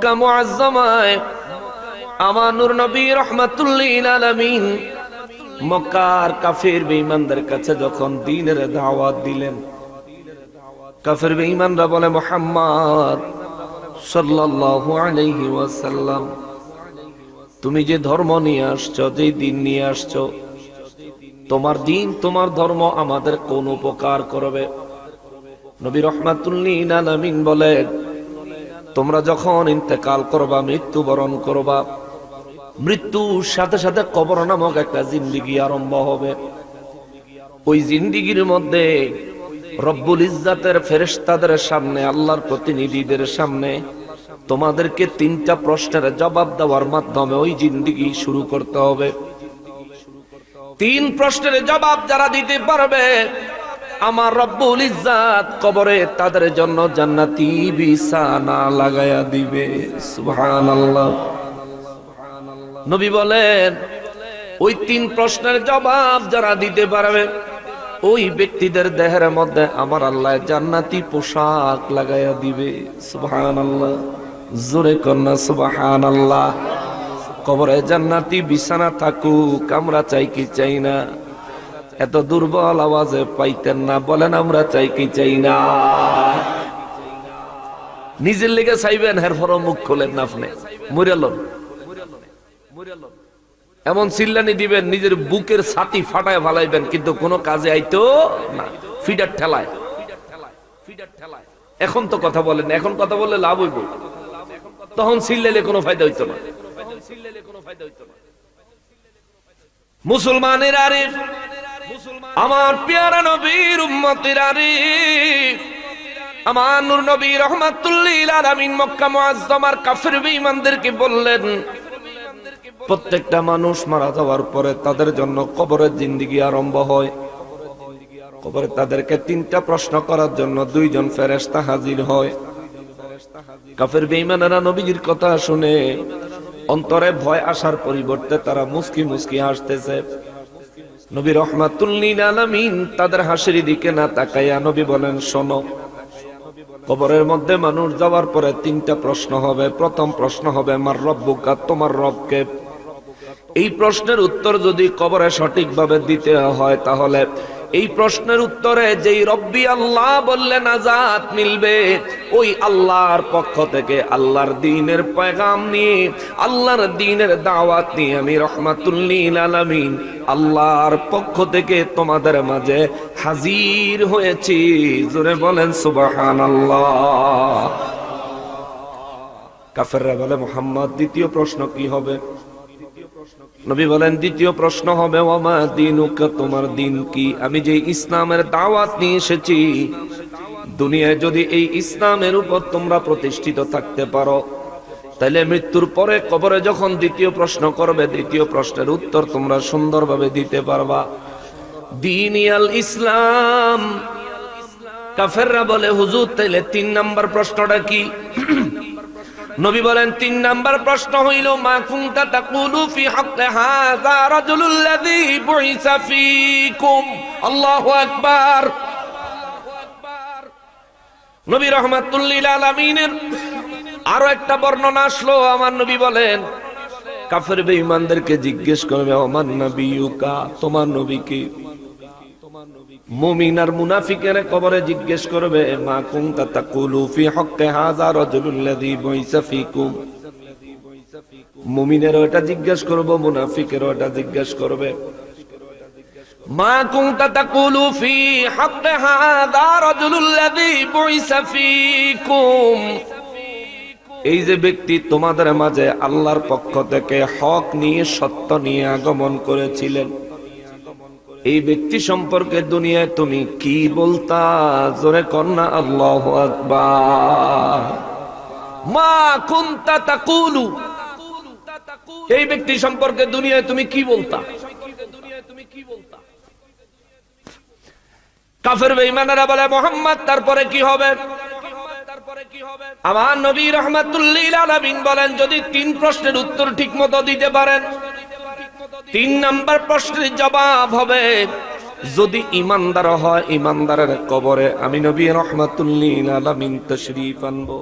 মক্কা মুআজ্জামায় আমার নূর নবী রাহমাতুল লিল আলামিন মক্কার কাফির বেঈমানদের কাছে যখন দ্বীনের দাওয়াত দিলেন, কাফির বেঈমানরা বলে, মুহাম্মদ সাল্লাল্লাহু আলাইহি ওয়াসাল্লাম, তুমি যে ধর্ম নিয়ে আসছো, যে দ্বীন নিয়ে আসছো, তোমার দ্বীন, তোমার ধর্ম আমাদের কোন উপকার করবে? নবী রাহমাতুল লিল আলামিন বলেন, তোমরা যখন ইন্তেকাল করবা, মৃত্যুবরণ করবা, মৃত্যুর সাথে সাথে কবর নামক একটা জিন্দেগি আরম্ভ হবে। ওই জিন্দেগির মধ্যে রব্বুল ইজ্জাতের ফেরেশতাদের সামনে, আল্লাহর প্রতিনিধিদের সামনে তোমাদেরকে 3টা প্রশ্নের জবাব দেওয়ার মাধ্যমে ওই জিন্দেগি শুরু করতে হবে। 3 প্রশ্নের জবাব যারা দিতে পারবে, আমার রব্বুল ইজ্জাত কবরে তাদের জন্য জান্নাতি বিছানা লাগায়া দিবে। সুবহানাল্লাহ। নবী বলেন, ওই 3 প্রশ্নের জবাব যারা দিতে পারবে, ওই ব্যক্তিদের দেহের মধ্যে আমার আল্লাহ জান্নাতি পোশাক লাগায়া দিবে। সুবহানাল্লাহ। জোরে কন্যা সুবহানাল্লাহ। কবরে জান্নাতি বিছানা থাকুক, আমরা চাই কি চাই না? এত দুর্বল আওয়াজে পাইতেন না, বলেন আমরা চাই কি চাই না? নিজের লেগে চাইবেন, এরপরও মুখ খোলেন না, আপনি মরিয়ালন এমন চিল্লানি দিবেন, নিজের বুকের ছাতি ফাটায় ফালাইবেন, কিন্তু কোনো কাজে আইতো না। ফিডার ঠেলায়। এখন তো কথা বলেন, এখন কথা বললে লাভ হইব, তখন চিল্লাইলে কোনো ফায়দা হইতো না। মুসলমানের আরিফ, আমার পেয়ারা নবীর উম্মতের আরিফ, আমার নূর নবী রাহমাতুল লিল আলামিন মক্কা মুআজ্জামার কাফির বেঈমানদেরকে বললেন, প্রত্যেকটা মানুষ মারা যাওয়ার পরে তাদের জন্য কবরের জিন্দেগি আরম্ভ হয়। কবরে তাদেরকে 3টা প্রশ্ন করার জন্য 2 জন ফেরেশতা হাজির হয়। কাফির বেঈমানেরা নবীজির কথা শুনে অন্তরে ভয় আসার পরিবর্তে তারা মুস্কি মুস্কি হাসতেছে। নবী রাহমাতুল লিল আলামিন তাদের হাসির দিকে না তাকাইয়া নবী বলেন, শোনো, কবরের মধ্যে মানুষ যাওয়ার পরে 3টা প্রশ্ন হবে। প্রথম প্রশ্ন হবে, মার রব্বুকা, তোমার রবকে। এই প্রশ্নের উত্তর যদি কবরে সঠিকভাবে দিতে হয়, তাহলে এই প্রশ্নের উত্তরে যেই রব্বি আল্লাহ বললে নাজাত মিলবে, ওই আল্লাহর পক্ষ থেকে আল্লাহর দ্বীনের পয়গাম নিয়ে, আল্লাহর দ্বীনের দাওয়াত নিয়ে আমি রাহমাতুল লিল আলামিন আল্লাহর পক্ষ থেকে তোমাদের মাঝে হাজির হয়েছি। জোরে বলেন সুবহানাল্লাহ। কাফেররা বলে, মুহাম্মদ দ্বিতীয় প্রশ্ন কি হবে? নবী বলেন, দ্বিতীয় প্রশ্ন হবে, ওয়ামা দীনুকা, তোমার দিন কি? আমি যে ইসলামের দাওয়াত নিয়ে এসেছি, দুনিয়ায় যদি এই ইসলামের উপর তোমরা প্রতিষ্ঠিত থাকতে পারো, তাহলে মৃত্যুর পরে কবরে যখন দ্বিতীয় প্রশ্ন করবে, দ্বিতীয় প্রশ্নের উত্তর তোমরা সুন্দরভাবে দিতে পারবা। দীনিয়াল ইসলাম। কাফেররা বলে, হুজুর তাইলে 3 নাম্বার প্রশ্নটা কি? নবী বলেন, 3 নাম্বার প্রশ্ন হইল, মা কুনতা তাকুলু ফি হাক্কি হাযা রাজুলুল্লাযী বুইসা ফীকুম। আল্লাহু আকবার। নবী রাহমাতুল লিল আলামিনের আরো একটা বর্ণনা আসলো। আমার নবী বলেন, কাফের বেঈমানদেরকে জিজ্ঞেস করবে, ওমান নবিয়ুকা, তোমার নবী কি? মুমিন আর মুনাফিকের কবরে জিজ্ঞেস করবে, মা কুনতা তাকুলু ফি হাক্কি হাযা রাজুলুল্লাযী বুইসা ফীকুম। মুমিনের ওটা জিজ্ঞেস করব, মুনাফিকের ওটা জিজ্ঞেস করবে, মা কুনতা তাকুলু ফি হাক্কি হাযা রাজুলুল্লাযী বুইসা ফীকুম। এই যে ব্যক্তি তোমাদের মাঝে আল্লাহর পক্ষ থেকে হক নিয়ে, সত্য নিয়ে আগমন করেছিলেন, এই ব্যক্তি সম্পর্কে দুনিয়ায় তুমি কি বলতা? জোরে কন্না আল্লাহু আকবার। মা কুনতা তাকুলু, এই ব্যক্তি সম্পর্কে দুনিয়ায় তুমি কি বলতা? কাফের বেঈমানেরা বলে, মুহাম্মদ তারপরে কি হবে? আমার নবী রাহমাতুল লিল আলামিন বলেন, যদি 3 প্রশ্নের উত্তর ঠিকমতো দিতে পারেন, 3 নাম্বার প্রশ্নের জবাব হবে, যদি ইমানদার হয়, ইমানদারের কবরে আমি নবী রাহমাতুল লিল আলামিন তাশরীফ আনবো।